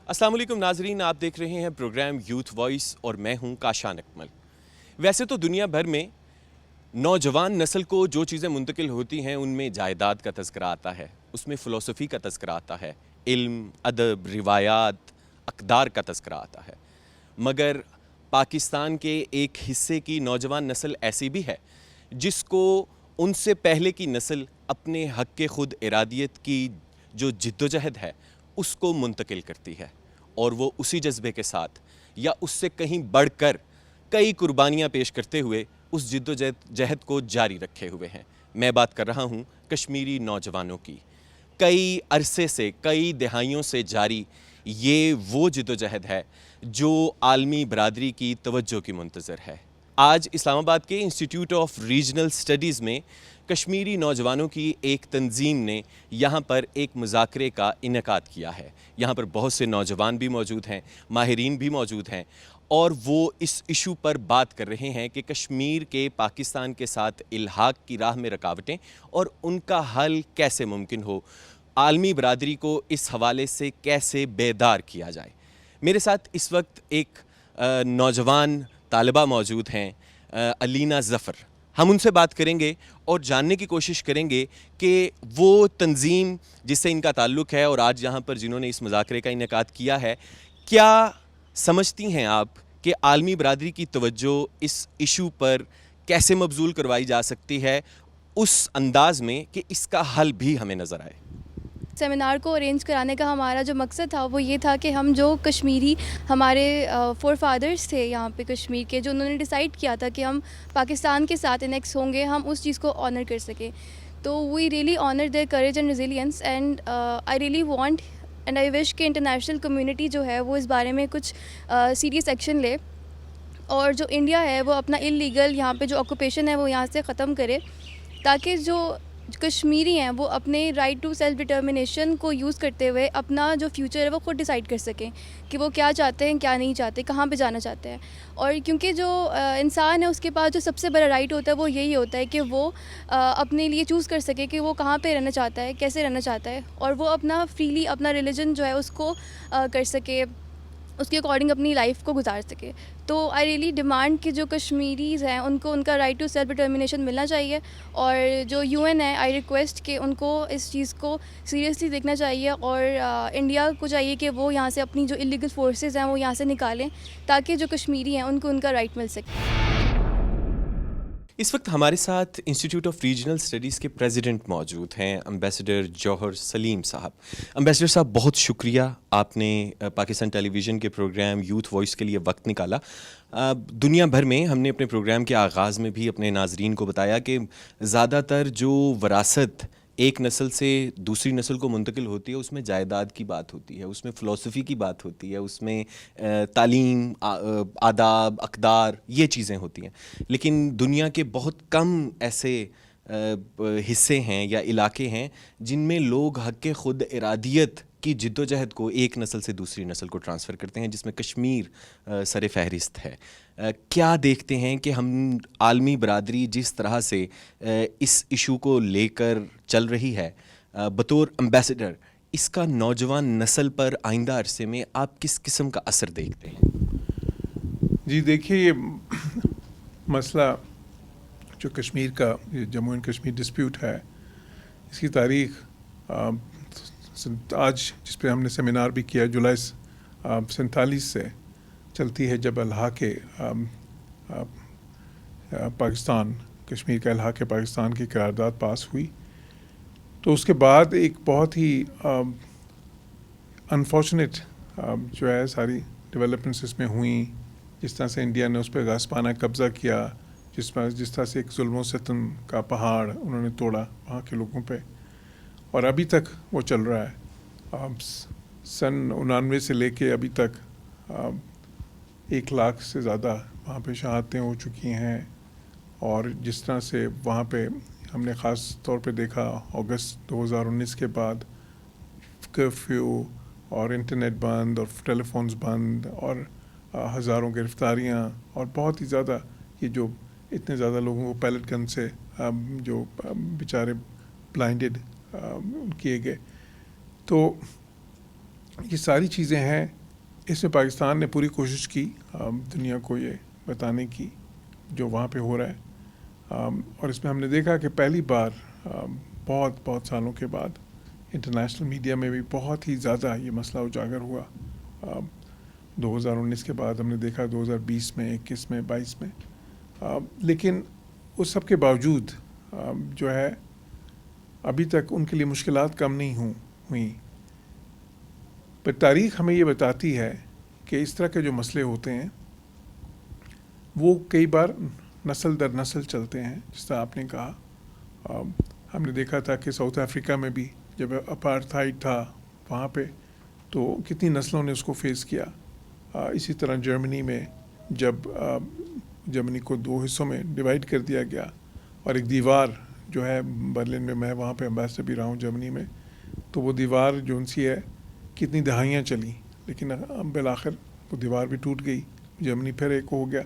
السلام علیکم ناظرین، آپ دیکھ رہے ہیں پروگرام یوتھ وائس اور میں ہوں کاشان اکمل۔ ویسے تو دنیا بھر میں نوجوان نسل کو جو چیزیں منتقل ہوتی ہیں ان میں جائیداد کا تذکرہ آتا ہے، اس میں فلسفی کا تذکرہ آتا ہے، علم، ادب، روایات، اقدار کا تذکرہ آتا ہے، مگر پاکستان کے ایک حصے کی نوجوان نسل ایسی بھی ہے جس کو ان سے پہلے کی نسل اپنے حق خود ارادیت کی جو جد و جہد ہے اس کو منتقل کرتی ہے، اور وہ اسی جذبے کے ساتھ یا اس سے کہیں بڑھ کر کئی قربانیاں پیش کرتے ہوئے اس جد و جہد کو جاری رکھے ہوئے ہیں۔ میں بات کر رہا ہوں کشمیری نوجوانوں کی۔ کئی عرصے سے، کئی دہائیوں سے جاری یہ وہ جد و جہد ہے جو عالمی برادری کی توجہ کی منتظر ہے۔ آج اسلام آباد کے انسٹیٹیوٹ آف ریجنل اسٹڈیز میں کشمیری نوجوانوں کی ایک تنظیم نے یہاں پر ایک مذاکرے کا انعقاد کیا ہے۔ یہاں پر بہت سے نوجوان بھی موجود ہیں، ماہرین بھی موجود ہیں، اور وہ اس ایشو پر بات کر رہے ہیں کہ کشمیر کے پاکستان کے ساتھ الحاق کی راہ میں رکاوٹیں اور ان کا حل کیسے ممکن ہو، عالمی برادری کو اس حوالے سے کیسے بیدار کیا جائے۔ میرے ساتھ اس وقت ایک نوجوان طالبہ موجود ہیں، علینا ظفر۔ ہم ان سے بات کریں گے اور جاننے کی کوشش کریں گے کہ وہ تنظیم جس سے ان کا تعلق ہے اور آج یہاں پر جنہوں نے اس مذاکرے کا انعقاد کیا ہے، کیا سمجھتی ہیں آپ کہ عالمی برادری کی توجہ اس ایشو پر کیسے مبذول کروائی جا سکتی ہے اس انداز میں کہ اس کا حل بھی ہمیں نظر آئے؟ سیمینار کو ارینج کرانے کا ہمارا جو مقصد تھا وہ یہ تھا کہ ہم جو کشمیری ہمارے فور فادرز تھے یہاں پہ کشمیر کے، جو انہوں نے ڈیسائیڈ کیا تھا کہ ہم پاکستان کے ساتھ انیکس ہوں گے، ہم اس چیز کو آنر کر سکیں۔ تو we really honour their courage and resilience, and I really want and I wish کہ انٹرنیشنل کمیونٹی جو ہے وہ اس بارے میں کچھ سیریس ایکشن لے، اور جو انڈیا ہے وہ اپنا اللیگل یہاں پہ جو آکوپیشن ہے وہ یہاں سے ختم کرے، تاکہ جو کشمیری ہیں وہ اپنے رائٹ ٹو سیلف ڈٹرمنیشن کو یوز کرتے ہوئے اپنا جو فیوچر ہے وہ خود ڈیسائیڈ کر سکیں کہ وہ کیا چاہتے ہیں، کیا نہیں چاہتے، کہاں پہ جانا چاہتے ہیں۔ اور کیونکہ جو انسان ہے اس کے پاس جو سب سے بڑا رائٹ ہوتا ہے وہ یہی ہوتا ہے کہ وہ اپنے لیے چوز کر سکے کہ وہ کہاں پہ رہنا چاہتا ہے، کیسے رہنا چاہتا ہے، اور وہ اپنا فریلی اپنا ریلیجن جو ہے اس کو کر سکے، اس کے اکارڈنگ اپنی لائف کو گزار سکے۔ تو آئی ریئلی ڈیمانڈ کہ جو کشمیریز ہیں ان کو ان کا رائٹ ٹو سیلف ڈٹرمنیشن ملنا چاہیے، اور جو یو این ہے آئی ریکویسٹ کہ ان کو اس چیز کو سیریسلی دیکھنا چاہیے، اور انڈیا کو چاہیے کہ وہ یہاں سے اپنی جو اللیگل فورسز ہیں وہ یہاں سے نکالیں، تاکہ جو کشمیری ہیں ان کو ان کا رائٹ مل سکے۔ اس وقت ہمارے ساتھ انسٹیٹیوٹ آف ریجنل اسٹڈیز کے پریزیڈنٹ موجود ہیں، امبیسڈر جوہر سلیم صاحب۔ امبیسڈر صاحب، بہت شکریہ، آپ نے پاکستان ٹیلی ویژن کے پروگرام یوتھ وائس کے لیے وقت نکالا۔ دنیا بھر میں ہم نے اپنے پروگرام کے آغاز میں بھی اپنے ناظرین کو بتایا کہ زیادہ تر جو وراثت ایک نسل سے دوسری نسل کو منتقل ہوتی ہے اس میں جائیداد کی بات ہوتی ہے، اس میں فلسفی کی بات ہوتی ہے، اس میں تعلیم، آداب، اقدار، یہ چیزیں ہوتی ہیں۔ لیکن دنیا کے بہت کم ایسے حصے ہیں یا علاقے ہیں جن میں لوگ حق خود ارادیت کی جد و جہد کو ایک نسل سے دوسری نسل کو ٹرانسفر کرتے ہیں، جس میں کشمیر سر فہرست ہے۔ کیا دیکھتے ہیں کہ ہم عالمی برادری جس طرح سے اس ایشو کو لے کر چل رہی ہے، بطور امبیسڈر اس کا نوجوان نسل پر آئندہ عرصے میں آپ کس قسم کا اثر دیکھتے ہیں؟ جی دیکھیے، یہ مسئلہ جو کشمیر کا، یہ جموں اینڈ کشمیر ڈسپیوٹ ہے، اس کی تاریخ آج جس پہ ہم نے سیمینار بھی کیا، جولائی 47 سے چلتی ہے، جب الحاق پاکستان، کشمیر کا الحاق پاکستان کی قرارداد پاس ہوئی۔ تو اس کے بعد ایک بہت ہی انفارچونیٹ جو ہے ساری ڈیولپمنٹس اس میں ہوئیں، جس طرح سے انڈیا نے اس پہ غاصبانہ قبضہ کیا، جس طرح سے ایک ظلم و ستم کا پہاڑ انہوں نے توڑا وہاں کے لوگوں پہ، اور ابھی تک وہ چل رہا ہے۔ سن 99 سے لے کے ابھی تک 1 لاکھ سے زیادہ وہاں پہ شہادتیں ہو چکی ہیں، اور جس طرح سے وہاں پہ ہم نے خاص طور پہ دیکھا اگست 2019 کے بعد کرفیو اور انٹرنیٹ بند اور ٹیلی فونز بند اور ہزاروں گرفتاریاں، اور بہت ہی زیادہ یہ جو اتنے زیادہ لوگوں کو پیلٹ گن سے جو بیچارے بلائنڈڈ کیے گئے۔ تو یہ ساری چیزیں ہیں اس میں پاکستان نے پوری کوشش کی دنیا کو یہ بتانے کی جو وہاں پہ ہو رہا ہے، اور اس میں ہم نے دیکھا کہ پہلی بار بہت سالوں کے بعد انٹرنیشنل میڈیا میں بھی بہت ہی زیادہ یہ مسئلہ اجاگر ہوا۔ 2019 کے بعد ہم نے دیکھا 2020 میں، 21 میں، 22 میں، لیکن اس سب کے باوجود جو ہے ابھی تک ان کے لیے مشکلات کم نہیں ہوئیں۔ پر تاریخ ہمیں یہ بتاتی ہے کہ اس طرح کے جو مسئلے ہوتے ہیں وہ کئی بار نسل در نسل چلتے ہیں۔ جس طرح آپ نے کہا، ہم نے دیکھا تھا کہ ساؤتھ افریقہ میں بھی جب اپارتھائڈ تھا وہاں پہ تو کتنی نسلوں نے اس کو فیس کیا۔ اسی طرح جرمنی میں جب جرمنی کو 2 حصوں میں ڈیوائڈ کر دیا گیا اور ایک دیوار جو ہے برلن میں وہاں پہ امبیسڈر بھی رہا ہوں جرمنی میں، تو وہ دیوار جو ان سی ہے کتنی دہائیاں چلی، لیکن بالآخر وہ دیوار بھی ٹوٹ گئی، جرمنی پھر ایک ہو گیا۔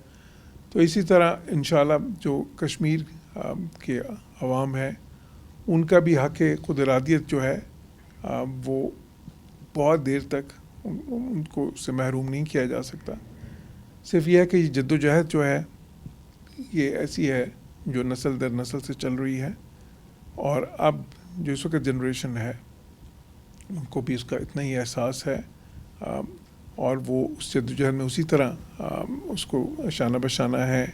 تو اسی طرح انشاءاللہ جو کشمیر کے عوام ہے ان کا بھی حق خود ارادیت جو ہے وہ بہت دیر تک ان کو اس سے محروم نہیں کیا جا سکتا۔ صرف یہ ہے کہ جد و جہد جو ہے یہ ایسی ہے جو نسل در نسل سے چل رہی ہے، اور اب جو اس وقت جنریشن ہے ان کو بھی اس کا اتنا ہی احساس ہے، اور وہ اس جد و جہد میں اسی طرح اس کو شانہ بشانہ ہے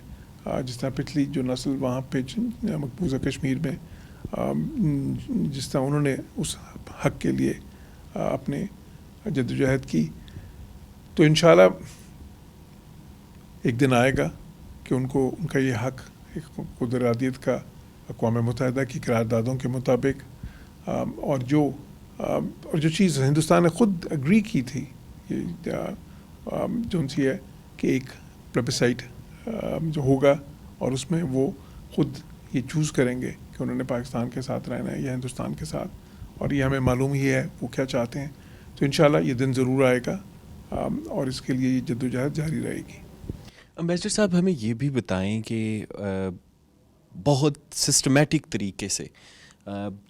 جس طرح پچھلی جو نسل وہاں پہ مقبوضہ کشمیر میں جس طرح انہوں نے اس حق کے لیے اپنے جد و جہد کی۔ تو انشاءاللہ ایک دن آئے گا کہ ان کا یہ حق خود ارادیت کا اقوام متحدہ کی قراردادوں کے مطابق اور جو چیز ہندوستان نے خود اگری کی تھی جو ان سی ہے کہ ایک پلیبسائٹ جو ہوگا اور اس میں وہ خود یہ چوز کریں گے کہ انہوں نے پاکستان کے ساتھ رہنا ہے یا ہندوستان کے ساتھ، اور یہ ہمیں معلوم ہی ہے وہ کیا چاہتے ہیں۔ تو انشاءاللہ یہ دن ضرور آئے گا اور اس کے لیے یہ جد و جہد جاری رہے گی۔ امبیسڈر صاحب ہمیں یہ بھی بتائیں کہ بہت سسٹمیٹک طریقے سے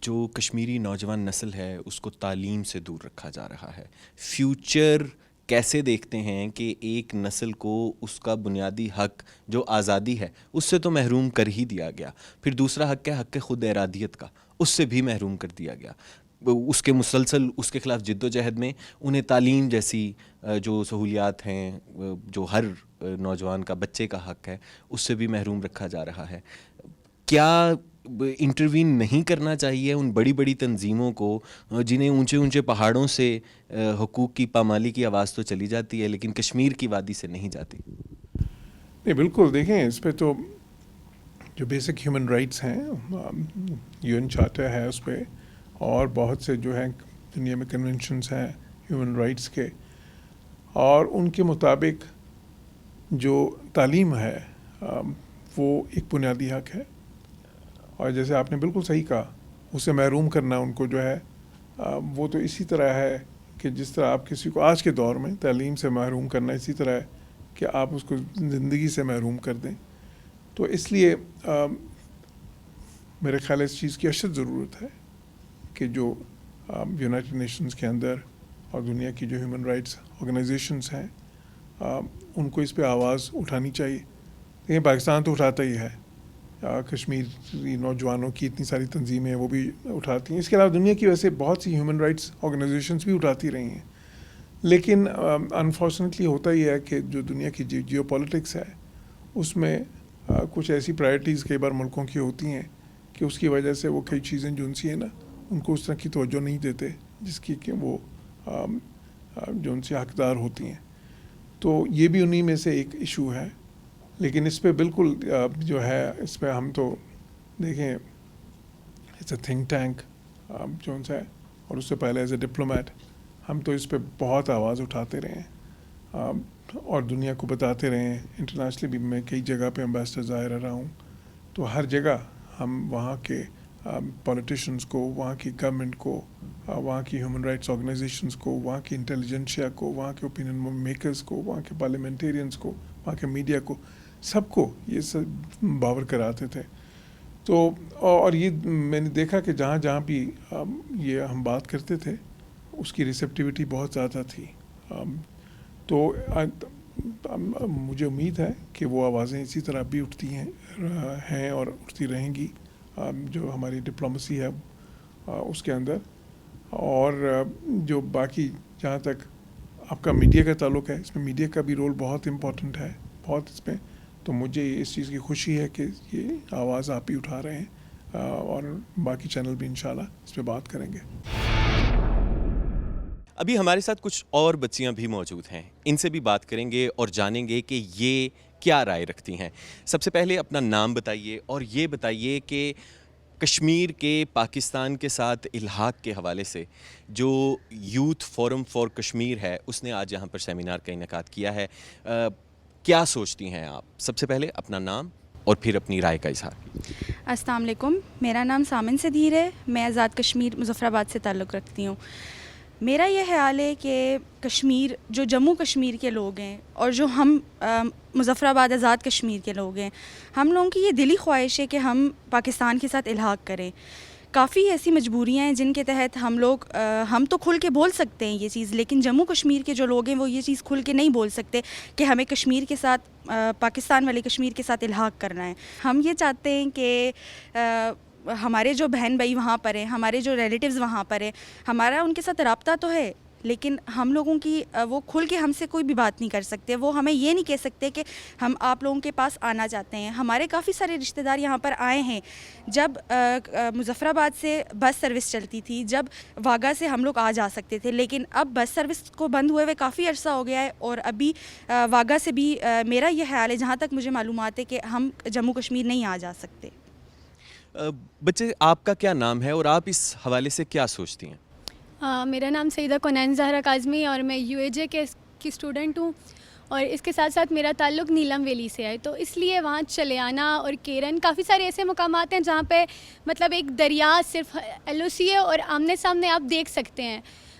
جو کشمیری نوجوان نسل ہے اس کو تعلیم سے دور رکھا جا رہا ہے۔ فیوچر کیسے دیکھتے ہیں کہ ایک نسل کو اس کا بنیادی حق جو آزادی ہے اس سے تو محروم کر ہی دیا گیا، پھر دوسرا حق ہے حق خود ارادیت کا، اس سے بھی محروم کر دیا گیا۔ اس کے مسلسل اس کے خلاف جد و جہد میں انہیں تعلیم جیسی جو سہولیات ہیں جو ہر نوجوان کا بچے کا حق ہے اس سے بھی محروم رکھا جا رہا ہے۔ کیا انٹروین نہیں کرنا چاہیے ان بڑی بڑی تنظیموں کو جنہیں اونچے اونچے پہاڑوں سے حقوق کی پامالی کی آواز تو چلی جاتی ہے لیکن کشمیر کی وادی سے نہیں جاتی؟ نہیں، بالکل، دیکھیں اس پہ تو جو بیسک ہیومن رائٹس ہیں UN چارٹر ہے اس پہ، اور بہت سے جو ہیں دنیا میں کنونشنز ہیں ہیومن رائٹس کے، اور ان کے مطابق جو تعلیم ہے وہ ایک بنیادی حق ہے، اور جیسے آپ نے بالکل صحیح کہا اسے محروم کرنا ان کو جو ہے وہ تو اسی طرح ہے کہ جس طرح آپ کسی کو آج کے دور میں تعلیم سے محروم کرنا اسی طرح ہے کہ آپ اس کو زندگی سے محروم کر دیں۔ تو اس لیے میرے خیال اس چیز کی اشد ضرورت ہے کہ جو یونائٹڈ نیشنز کے اندر اور دنیا کی جو ہیومن رائٹس آرگنائزیشنز ہیں ان کو اس پہ آواز اٹھانی چاہیے۔ لیکن پاکستان تو اٹھاتا ہی ہے، کشمیری نوجوانوں کی اتنی ساری تنظیمیں وہ بھی اٹھاتی ہیں، اس کے علاوہ دنیا کی ویسے بہت سی ہیومن رائٹس آرگنائزیشنز بھی اٹھاتی رہی ہیں، لیکن انفارچونیٹلی ہوتا ہی ہے کہ جو دنیا کی جیو پولیٹکس ہے اس میں کچھ ایسی پرائرٹیز کئی بار ملکوں کی ہوتی ہیں کہ اس کی وجہ سے وہ کئی چیزیں جو ان سی ہیں نا ان کو اس طرح کی توجہ نہیں دیتے جس کی کہ وہ جو ان سے حقدار ہوتی ہیں۔ تو یہ بھی انہی میں سے ایک ایشو ہے، لیکن اس پہ بالکل جو ہے اس پہ ہم تو دیکھیں اٹس اے تھنک ٹینک جو ان سے ہے، اور اس سے پہلے ایز اے ڈپلومیٹ ہم تو اس پہ بہت آواز اٹھاتے رہے ہیں اور دنیا کو بتاتے رہے ہیں۔ انٹرنیشنلی بھی میں کئی جگہ پہ امبیسڈر ظاہر رہا ہوں، تو ہر جگہ ہم وہاں کے پولیٹیشنز کو، وہاں کی گورنمنٹ کو، وہاں کی ہیومن رائٹس آرگنائزیشنز کو، وہاں کی انٹیلیجنشیا کو، وہاں کے اوپینین میکرز کو، وہاں کے پارلیمنٹیرینز کو، وہاں کے میڈیا کو، سب کو یہ سب باور کراتے تھے۔ تو اور یہ میں نے دیکھا کہ جہاں جہاں بھی یہ ہم بات کرتے تھے اس کی ریسیپٹیوٹی بہت زیادہ تھی۔ تو مجھے امید ہے کہ وہ آوازیں اسی طرح بھی اٹھتی ہیں اور اٹھتی رہیں گی جو ہماری ڈپلومسی ہے اس کے اندر. اور جو باقی جہاں تک آپ کا میڈیا کا تعلق ہے, اس میں میڈیا کا بھی رول بہت امپورٹنٹ ہے, بہت اس میں. تو مجھے اس چیز کی خوشی ہے کہ یہ آواز آپ ہی اٹھا رہے ہیں اور باقی چینل بھی انشاءاللہ اس پہ بات کریں گے. ابھی ہمارے ساتھ کچھ اور بچیاں بھی موجود ہیں, ان سے بھی بات کریں گے اور جانیں گے کہ یہ کیا رائے رکھتی ہیں. سب سے پہلے اپنا نام بتائیے اور یہ بتائیے کہ کشمیر کے پاکستان کے ساتھ الحاق کے حوالے سے جو یوتھ فورم فار کشمیر ہے اس نے آج یہاں پر سیمینار کا انعقاد کیا ہے, کیا سوچتی ہیں آپ؟ سب سے پہلے اپنا نام اور پھر اپنی رائے کا اظہار کیجیے. السلام علیکم, میرا نام سامن صدیر ہے, میں آزاد کشمیر مظفر آباد سے تعلق رکھتی ہوں. میرا یہ خیال ہے کہ کشمیر, جو جموں کشمیر کے لوگ ہیں اور جو ہم مظفر آباد آزاد کشمیر کے لوگ ہیں, ہم لوگوں کی یہ دلی خواہش ہے کہ ہم پاکستان کے ساتھ الحاق کریں. کافی ایسی مجبوریاں ہیں جن کے تحت ہم تو کھل کے بول سکتے ہیں یہ چیز, لیکن جموں کشمیر کے جو لوگ ہیں وہ یہ چیز کھل کے نہیں بول سکتے کہ ہمیں کشمیر کے ساتھ, پاکستان والے کشمیر کے ساتھ الحاق کرنا ہے. ہم یہ چاہتے ہیں کہ ہمارے جو بہن بھائی وہاں پر ہیں, ہمارے جو ریلیٹیوز وہاں پر ہیں, ہمارا ان کے ساتھ رابطہ تو ہے, لیکن ہم لوگوں کی وہ کھل کے ہم سے کوئی بھی بات نہیں کر سکتے. وہ ہمیں یہ نہیں کہہ سکتے کہ ہم آپ لوگوں کے پاس آنا چاہتے ہیں. ہمارے کافی سارے رشتہ دار یہاں پر آئے ہیں. جب مظفر آباد سے بس سروس چلتی تھی, جب واگا سے ہم لوگ آ جا سکتے تھے, لیکن اب بس سروس کو بند ہوئے کافی عرصہ ہو گیا ہے, اور ابھی واگا سے بھی میرا یہ خیال ہے, جہاں تک مجھے معلومات ہے, کہ ہم جموں کشمیر نہیں آ جا سکتے. بچے, آپ کا کیا نام ہے اور آپ اس حوالے سے کیا سوچتی ہیں؟ میرا نام سیدہ کنین زہرا کاظمی اور میں یو اے جے کی اسٹوڈنٹ ہوں, اور اس کے ساتھ ساتھ میرا تعلق نیلم ویلی سے ہے. تو اس لیے وہاں چلے آنا اور کیرن کافی سارے ایسے مقامات ہیں جہاں پہ مطلب ایک دریا صرف ایل او سی ہے اور آمنے سامنے آپ دیکھ سکتے ہیں,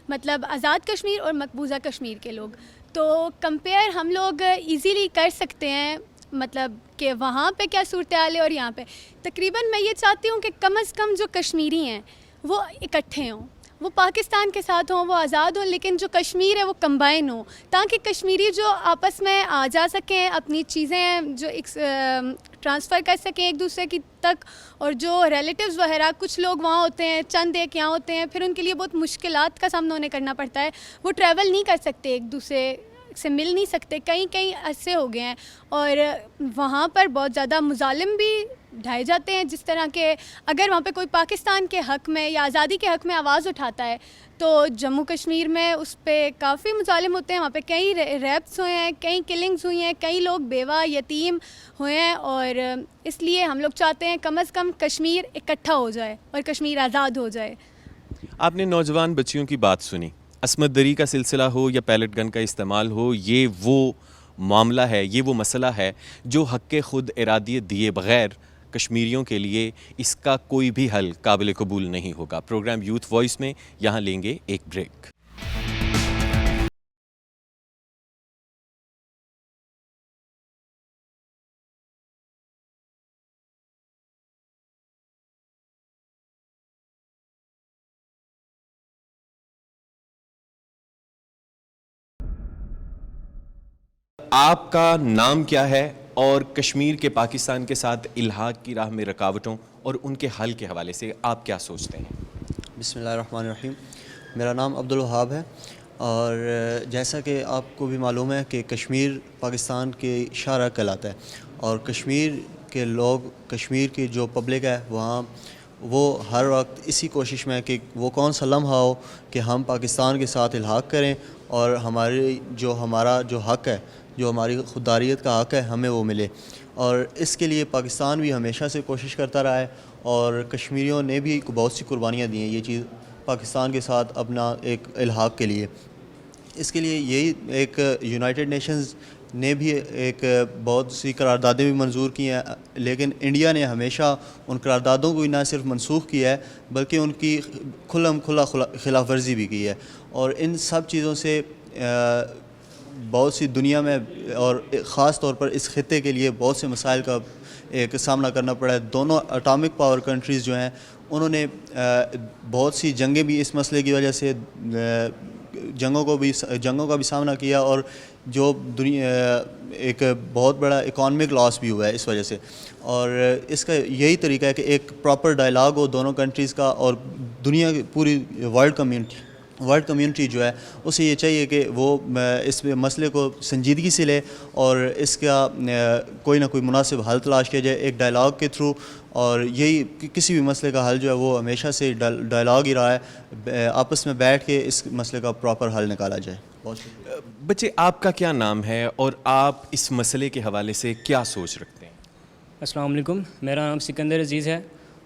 مطلب آزاد کشمیر اور مقبوضہ کشمیر کے لوگ. تو کمپیئر ہم لوگ ایزیلی کر سکتے ہیں, مطلب کہ وہاں پہ کیا صورتحال ہے اور یہاں پہ. تقریباً میں یہ چاہتی ہوں کہ کم از کم جو کشمیری ہیں وہ اکٹھے ہوں, وہ پاکستان کے ساتھ ہوں, وہ آزاد ہوں, لیکن جو کشمیر ہے وہ کمبائن ہوں, تاکہ کشمیری جو آپس میں آ جا سکیں, اپنی چیزیں جو ٹرانسفر کر سکیں ایک دوسرے کی تک. اور جو ریلیٹیوز وغیرہ کچھ لوگ وہاں ہوتے ہیں, چند ایک یہاں ہوتے ہیں, پھر ان کے لیے بہت مشکلات کا سامنا انہیں کرنا پڑتا ہے. وہ ٹریول نہیں کر سکتے, ایک دوسرے سے مل نہیں سکتے, کئی عرصے ہو گئے ہیں. اور وہاں پر بہت زیادہ مظالم بھی ڈھائے جاتے ہیں, جس طرح کہ اگر وہاں پہ کوئی پاکستان کے حق میں یا آزادی کے حق میں آواز اٹھاتا ہے تو جموں کشمیر میں اس پہ کافی مظالم ہوتے ہیں. وہاں پہ کئی ریپس ہوئے ہیں, کئی کلنگز ہوئی ہیں, کئی لوگ بیوہ یتیم ہوئے ہیں. اور اس لیے ہم لوگ چاہتے ہیں کم از کم کشمیر اکٹھا ہو جائے اور کشمیر آزاد ہو جائے. آپ نے نوجوان بچیوں کی بات سنی, عصمت دری کا سلسلہ ہو یا پیلٹ گن کا استعمال ہو, یہ وہ معاملہ ہے, یہ وہ مسئلہ ہے جو حق خود ارادیت دیے بغیر کشمیریوں کے لیے اس کا کوئی بھی حل قابل قبول نہیں ہوگا. پروگرام یوتھ وائس میں یہاں لیں گے ایک بریک. آپ کا نام کیا ہے اور کشمیر کے پاکستان کے ساتھ الحاق کی راہ میں رکاوٹوں اور ان کے حل کے حوالے سے آپ کیا سوچتے ہیں؟ بسم اللہ الرحمن الرحیم. میرا نام عبدالوہاب ہے, اور جیسا کہ آپ کو بھی معلوم ہے کہ کشمیر پاکستان کے شاہراہ کہلاتا ہے, اور کشمیر کے لوگ, کشمیر کی جو پبلک ہے وہاں, وہ ہر وقت اسی کوشش میں کہ وہ کون سا لمحہ ہو کہ ہم پاکستان کے ساتھ الحاق کریں اور ہمارا جو حق ہے, جو ہماری خودداریت کا حق ہے, ہمیں وہ ملے. اور اس کے لیے پاکستان بھی ہمیشہ سے کوشش کرتا رہا ہے, اور کشمیریوں نے بھی بہت سی قربانیاں دی ہیں یہ چیز پاکستان کے ساتھ اپنا ایک الحاق کے لیے. اس کے لیے یہی ایک یونائٹڈ نیشنز نے بھی ایک بہت سی قراردادیں بھی منظور کی ہیں, لیکن انڈیا نے ہمیشہ ان قراردادوں کو نہ صرف منسوخ کیا ہے بلکہ ان کی کھلا خلاف ورزی بھی کی ہے. اور ان سب چیزوں سے بہت سی دنیا میں اور خاص طور پر اس خطے کے لیے بہت سے مسائل کا ایک سامنا کرنا پڑا ہے. دونوں اٹامک پاور کنٹریز جو ہیں انہوں نے بہت سی جنگیں بھی اس مسئلے کی وجہ سے جنگوں کا بھی سامنا کیا, اور جو دنیا ایک بہت بڑا اکانومک لاس بھی ہوا ہے اس وجہ سے. اور اس کا یہی طریقہ ہے کہ ایک پراپر ڈائلاگ ہو دونوں کنٹریز کا, اور دنیا کی پوری ورلڈ کمیونٹی جو ہے اسے یہ چاہیے کہ وہ اس مسئلے کو سنجیدگی سے لے, اور اس کا کوئی نہ کوئی مناسب حل تلاش کیا جائے ایک ڈائلاگ کے تھرو. اور یہی کسی بھی مسئلے کا حل جو ہے وہ ہمیشہ سے ڈائلاگ ہی رہا ہے, آپس میں بیٹھ کے اس مسئلے کا پراپر حل نکالا جائے. بہت شکریہ. بچے, آپ کا کیا نام ہے اور آپ اس مسئلے کے حوالے سے کیا سوچ رکھتے ہیں؟ السلام علیکم, میرا نام سکندر عزیز ہے.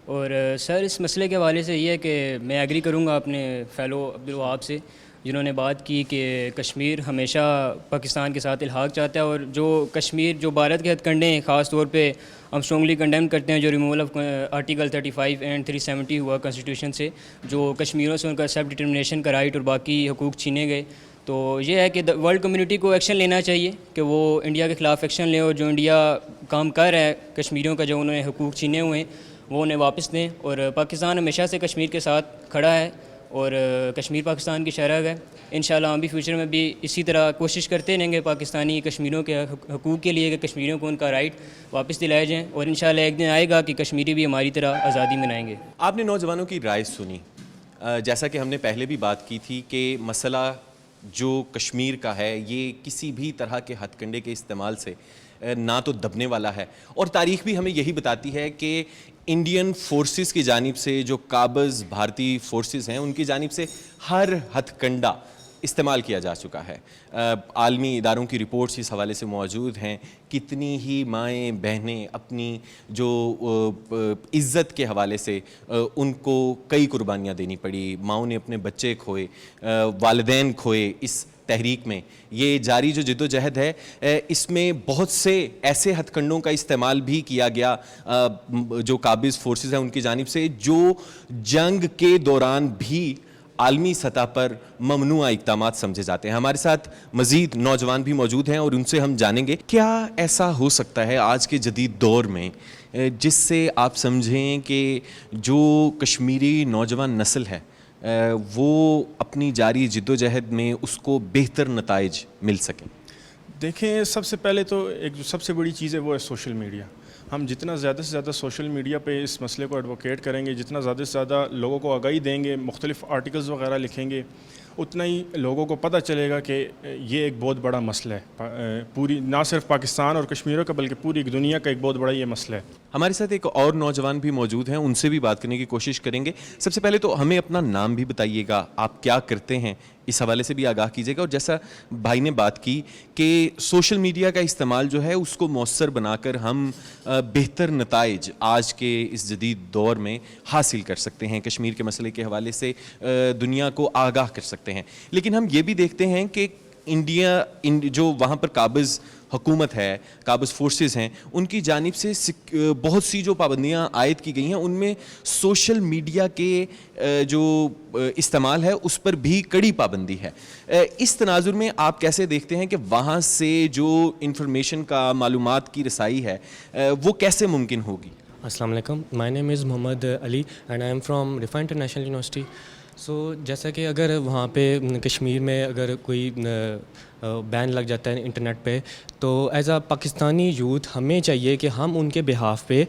اور سر, اس مسئلے کے حوالے سے یہ ہے کہ میں ایگری کروں گا اپنے فیلو عبدالوہاب سے, جنہوں نے بات کی کہ کشمیر ہمیشہ پاکستان کے ساتھ الحاق چاہتا ہے, اور جو کشمیر جو بھارت کے ہتھ کنڈے ہیں خاص طور پہ ہم اسٹرانگلی کنڈیم کرتے ہیں جو ریموول آف آرٹیکل 35 اینڈ 370 ہوا کنسٹیٹیوشن سے, جو کشمیریوں سے ان کا سیلف ڈٹرمنیشن کا رائٹ اور باقی حقوق چھینے گئے. تو یہ ہے کہ ورلڈ کمیونٹی کو ایکشن لینا چاہیے کہ وہ انڈیا کے خلاف ایکشن لیں, اور جو انڈیا کام کر رہا ہے کشمیریوں کا جو انہوں نے حقوق چھینے ہوئے ہیں وہ انہیں واپس دیں. اور پاکستان ہمیشہ سے کشمیر کے ساتھ کھڑا ہے, اور کشمیر پاکستان کی شرح ہے. انشاءاللہ ہم بھی فیوچر میں بھی اسی طرح کوشش کرتے رہیں گے پاکستانی کشمیریوں کے حقوق کے لیے, کہ کشمیریوں کو ان کا رائٹ واپس دلائے جائیں, اور انشاءاللہ ایک دن آئے گا کہ کشمیری بھی ہماری طرح آزادی منائیں گے. آپ نے نوجوانوں کی رائے سنی, جیسا کہ ہم نے پہلے بھی بات کی تھی کہ مسئلہ جو کشمیر کا ہے یہ کسی بھی طرح کے ہتھ کنڈے کے استعمال سے نہ تو دبنے والا ہے, اور تاریخ بھی ہمیں یہی بتاتی ہے کہ انڈین فورسز کی جانب سے جو قابض بھارتی فورسز ہیں ان کی جانب سے ہر ہتھ کنڈا استعمال کیا جا چکا ہے. عالمی اداروں کی رپورٹس اس حوالے سے موجود ہیں. کتنی ہی مائیں بہنیں اپنی جو عزت کے حوالے سے ان کو کئی قربانیاں دینی پڑی, ماؤں نے اپنے بچے کھوئے, والدین کھوئے اس تحریک میں. یہ جاری جو جد و جہد ہے اس میں بہت سے ایسے ہتھ کنڈوں کا استعمال بھی کیا گیا جو قابض فورسز ہیں ان کی جانب سے, جو جنگ کے دوران بھی عالمی سطح پر ممنوع اقدامات سمجھے جاتے ہیں. ہمارے ساتھ مزید نوجوان بھی موجود ہیں اور ان سے ہم جانیں گے کیا ایسا ہو سکتا ہے آج کے جدید دور میں جس سے آپ سمجھیں کہ جو کشمیری نوجوان نسل ہے وہ اپنی جاری جد و جہد میں اس کو بہتر نتائج مل سکیں. دیکھیں, سب سے پہلے تو ایک جو سب سے بڑی چیز ہے وہ ہے سوشل میڈیا. ہم جتنا زیادہ سے زیادہ سوشل میڈیا پہ اس مسئلے کو ایڈوکیٹ کریں گے, جتنا زیادہ سے زیادہ لوگوں کو آگاہی دیں گے, مختلف آرٹیکلز وغیرہ لکھیں گے, اتنا ہی لوگوں کو پتہ چلے گا کہ یہ ایک بہت بڑا مسئلہ ہے, پوری نہ صرف پاکستان اور کشمیروں کا بلکہ پوری دنیا کا ایک بہت بڑا یہ مسئلہ ہے. ہمارے ساتھ ایک اور نوجوان بھی موجود ہیں, ان سے بھی بات کرنے کی کوشش کریں گے. سب سے پہلے تو ہمیں اپنا نام بھی بتائیے گا, آپ کیا کرتے ہیں, اس حوالے سے بھی آگاہ کیجیے گا. اور جیسا بھائی نے بات کی کہ سوشل میڈیا کا استعمال جو ہے اس کو مؤثر بنا کر ہم بہتر نتائج آج کے اس جدید دور میں حاصل کر سکتے ہیں, کشمیر کے مسئلے کے حوالے سے دنیا کو آگاہ کر سکتے ہیں. لیکن ہم یہ بھی دیکھتے ہیں کہ انڈیا جو وہاں پر قابض حکومت ہے, قابض فورسز ہیں, ان کی جانب سے بہت سی جو پابندیاں عائد کی گئی ہیں ان میں سوشل میڈیا کے جو استعمال ہے اس پر بھی کڑی پابندی ہے. اس تناظر میں آپ کیسے دیکھتے ہیں کہ وہاں سے جو انفارمیشن کا معلومات کی رسائی ہے وہ کیسے ممکن ہوگی؟ السلام علیکم, my name is Muhammad Ali and I am from Riphah international university. So جیسا کہ اگر وہاں پہ کشمیر میں اگر کوئی بین لگ جاتا ہے انٹرنیٹ پہ, تو ایز اے پاکستانی یوتھ ہمیں چاہیے کہ ہم ان کے بہاف پہ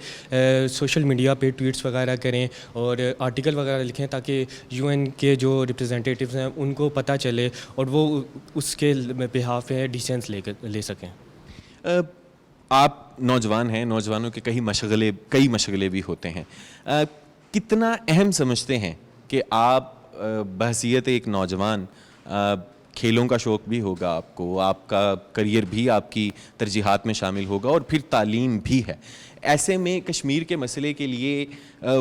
سوشل میڈیا پہ ٹویٹس وغیرہ کریں اور آرٹیکل وغیرہ لکھیں تاکہ یو این کے جو ریپرزینٹیٹیوز ہیں ان کو پتہ چلے اور وہ اس کے بہاف پہ ڈیسیژنس لے سکیں. آپ نوجوان ہیں, نوجوانوں کے کئی مشغلے بھی ہوتے ہیں, کتنا اہم سمجھتے ہیں کہ آپ بحیثیت ایک نوجوان, کھیلوں کا شوق بھی ہوگا آپ کو, آپ کا کریئر بھی آپ کی ترجیحات میں شامل ہوگا اور پھر تعلیم بھی ہے, ایسے میں کشمیر کے مسئلے کے لیے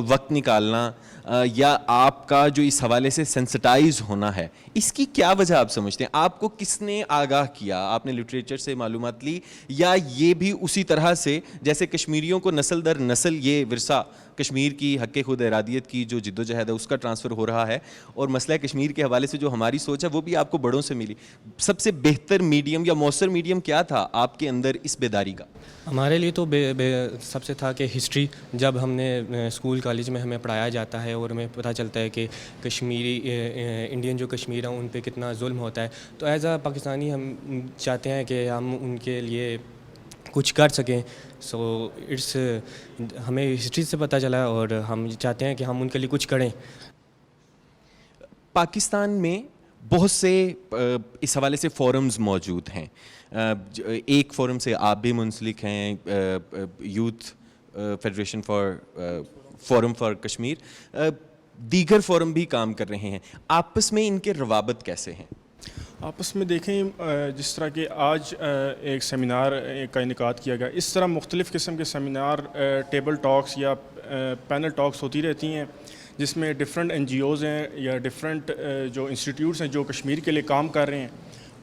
وقت نکالنا یا آپ کا جو اس حوالے سے سینسٹائز ہونا ہے, اس کی کیا وجہ آپ سمجھتے ہیں؟ آپ کو کس نے آگاہ کیا؟ آپ نے لٹریچر سے معلومات لی یا یہ بھی اسی طرح سے جیسے کشمیریوں کو نسل در نسل یہ ورثہ کشمیر کی حق خود ارادیت کی جو جد و جہد ہے اس کا ٹرانسفر ہو رہا ہے, اور مسئلہ کشمیر کے حوالے سے جو ہماری سوچ ہے وہ بھی آپ کو بڑوں سے ملی؟ سب سے بہتر میڈیم یا مؤثر میڈیم کیا تھا آپ کے اندر اس بیداری کا؟ ہمارے لیے تو سب سے تھا کہ ہسٹری جب ہم نے اسکول کالج میں ہمیں پڑھایا جاتا ہے اور ہمیں پتہ چلتا ہے کہ کشمیری انڈین جو کشمیر ہیں ان پہ کتنا ظلم ہوتا ہے، تو ایز اے پاکستانی ہم چاہتے ہیں کہ ہم ان کے لیے کچھ کر سکیں. سو اٹس ہمیں ہسٹری سے پتہ چلا اور ہم چاہتے ہیں کہ ہم ان کے لیے کچھ کریں. پاکستان میں بہت سے اس حوالے سے فورمز موجود ہیں. ایک فورم سے آپ بھی منسلک ہیں، youth federation forum for Kashmir, دیگر فورم بھی کام کر رہے ہیں. آپس میں ان کے روابط کیسے ہیں؟ آپس میں دیکھیں، جس طرح کہ آج ایک سیمینار کا انعقاد کیا گیا، اس طرح مختلف قسم کے سیمینار، ٹیبل ٹاکس یا پینل ٹاکس ہوتی رہتی ہیں، جس میں ڈفرینٹ این جی اوز ہیں یا ڈفرینٹ جو انسٹیٹیوٹس ہیں جو کشمیر کے لیے کام کر رہے ہیں،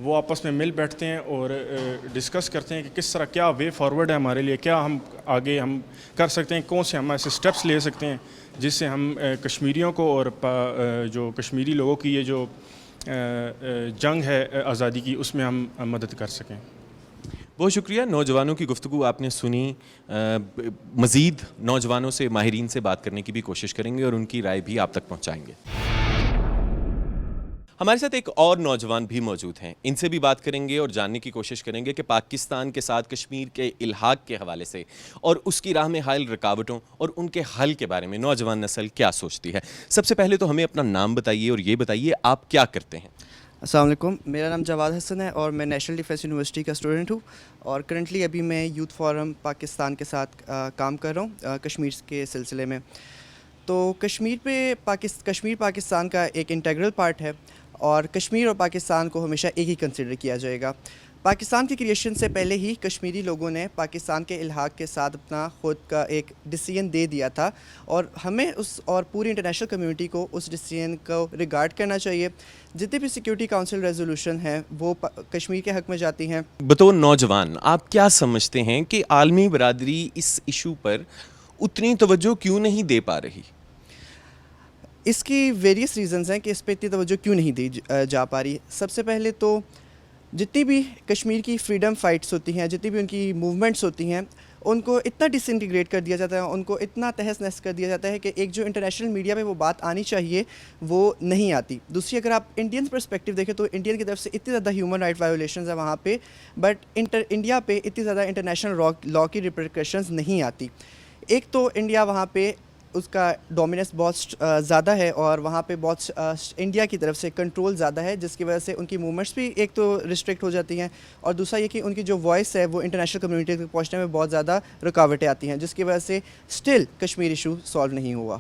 وہ آپس میں مل بیٹھتے ہیں اور ڈسکس کرتے ہیں کہ کس طرح کیا وے فارورڈ ہے ہمارے لیے، کیا ہم آگے ہم کر سکتے ہیں، کون سے ہم ایسے اسٹیپس لے سکتے ہیں جس سے ہم کشمیریوں کو اور جو کشمیری لوگوں کی یہ جو جنگ ہے آزادی کی، اس میں ہم مدد کر سکیں. بہت شکریہ. نوجوانوں کی گفتگو آپ نے سنی. مزید نوجوانوں سے، ماہرین سے بات کرنے کی بھی کوشش کریں گے اور ان کی رائے بھی آپ تک پہنچائیں گے. ہمارے ساتھ ایک اور نوجوان بھی موجود ہیں، ان سے بھی بات کریں گے اور جاننے کی کوشش کریں گے کہ پاکستان کے ساتھ کشمیر کے الحاق کے حوالے سے اور اس کی راہ میں حائل رکاوٹوں اور ان کے حل کے بارے میں نوجوان نسل کیا سوچتی ہے. سب سے پہلے تو ہمیں اپنا نام بتائیے اور یہ بتائیے آپ کیا کرتے ہیں. السلام علیکم، میرا نام جواد حسن ہے اور میں نیشنل ڈیفینس یونیورسٹی کا اسٹوڈنٹ ہوں، اور کرنٹلی ابھی میں یوتھ فورم پاکستان کے ساتھ کام کر رہا ہوں کشمیر کے سلسلے میں. تو کشمیر پاکستان کا ایک انٹیگرل پارٹ ہے، اور کشمیر اور پاکستان کو ہمیشہ ایک ہی کنسیڈر کیا جائے گا. پاکستان کی کریشن سے پہلے ہی کشمیری لوگوں نے پاکستان کے الحاق کے ساتھ اپنا خود کا ایک ڈیسیژن دے دیا تھا، اور ہمیں اور پوری انٹرنیشنل کمیونٹی کو اس ڈیسیژن کو ریگارڈ کرنا چاہیے. جتنے بھی سیکیورٹی کونسل ریزولوشن ہیں وہ کشمیر کے حق میں جاتی ہیں. بطور نوجوان آپ کیا سمجھتے ہیں کہ عالمی برادری اس ایشو پر اتنی توجہ کیوں نہیں دے پا رہی؟ اس کی ویریس ریزنز ہیں کہ اس پہ اتنی توجہ کیوں نہیں دی جا پا رہی. سب سے پہلے تو جتنی بھی کشمیر کی فریڈم فائٹس ہوتی ہیں، جتنی بھی ان کی موومنٹس ہوتی ہیں، ان کو اتنا ڈس انٹیگریٹ کر دیا جاتا ہے، ان کو اتنا تہس نہس کر دیا جاتا ہے کہ ایک جو انٹرنیشنل میڈیا پہ وہ بات آنی چاہیے وہ نہیں آتی. دوسری اگر آپ انڈین پرسپیکٹیو دیکھیں تو انڈین کی طرف سے اتنی زیادہ ہیومن رائٹ وائیولیشنز ہیں وہاں پہ، بٹ انڈیا پہ اتنی زیادہ انٹرنیشنل لا کی ریپریکیشنز نہیں آتی. ایک تو انڈیا وہاں پہ اس کا ڈومیننس بہت زیادہ ہے، اور وہاں پہ بہت انڈیا کی طرف سے کنٹرول زیادہ ہے، جس کی وجہ سے ان کی موومنٹس بھی ایک تو ریسٹرکٹ ہو جاتی ہیں، اور دوسرا یہ کہ ان کی جو وائس ہے وہ انٹرنیشنل کمیونٹی تک پہنچنے میں بہت زیادہ رکاوٹیں آتی ہیں، جس کی وجہ سے اسٹل کشمیر ایشو سالو نہیں ہوا.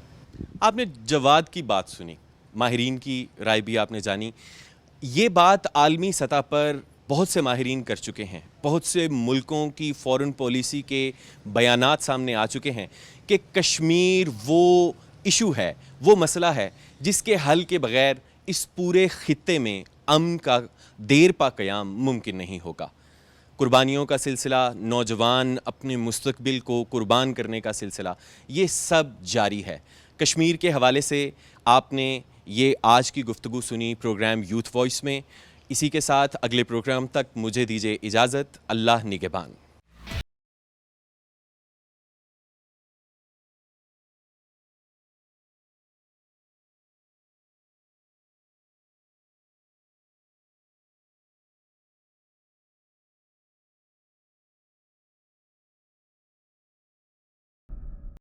آپ نے جواد کی بات سنی، ماہرین کی رائے بھی آپ نے جانی. یہ بات عالمی سطح پر بہت سے ماہرین کر چکے ہیں، بہت سے ملکوں کی فورن پالیسی کے بیانات سامنے آ چکے ہیں کہ کشمیر وہ ایشو ہے، وہ مسئلہ ہے جس کے حل کے بغیر اس پورے خطے میں امن کا دیر پا قیام ممکن نہیں ہوگا. قربانیوں کا سلسلہ، نوجوان اپنے مستقبل کو قربان کرنے کا سلسلہ، یہ سب جاری ہے. کشمیر کے حوالے سے آپ نے یہ آج کی گفتگو سنی پروگرام یوتھ وائس میں. اسی کے ساتھ اگلے پروگرام تک مجھے دیجیے اجازت. اللہ نگہبان.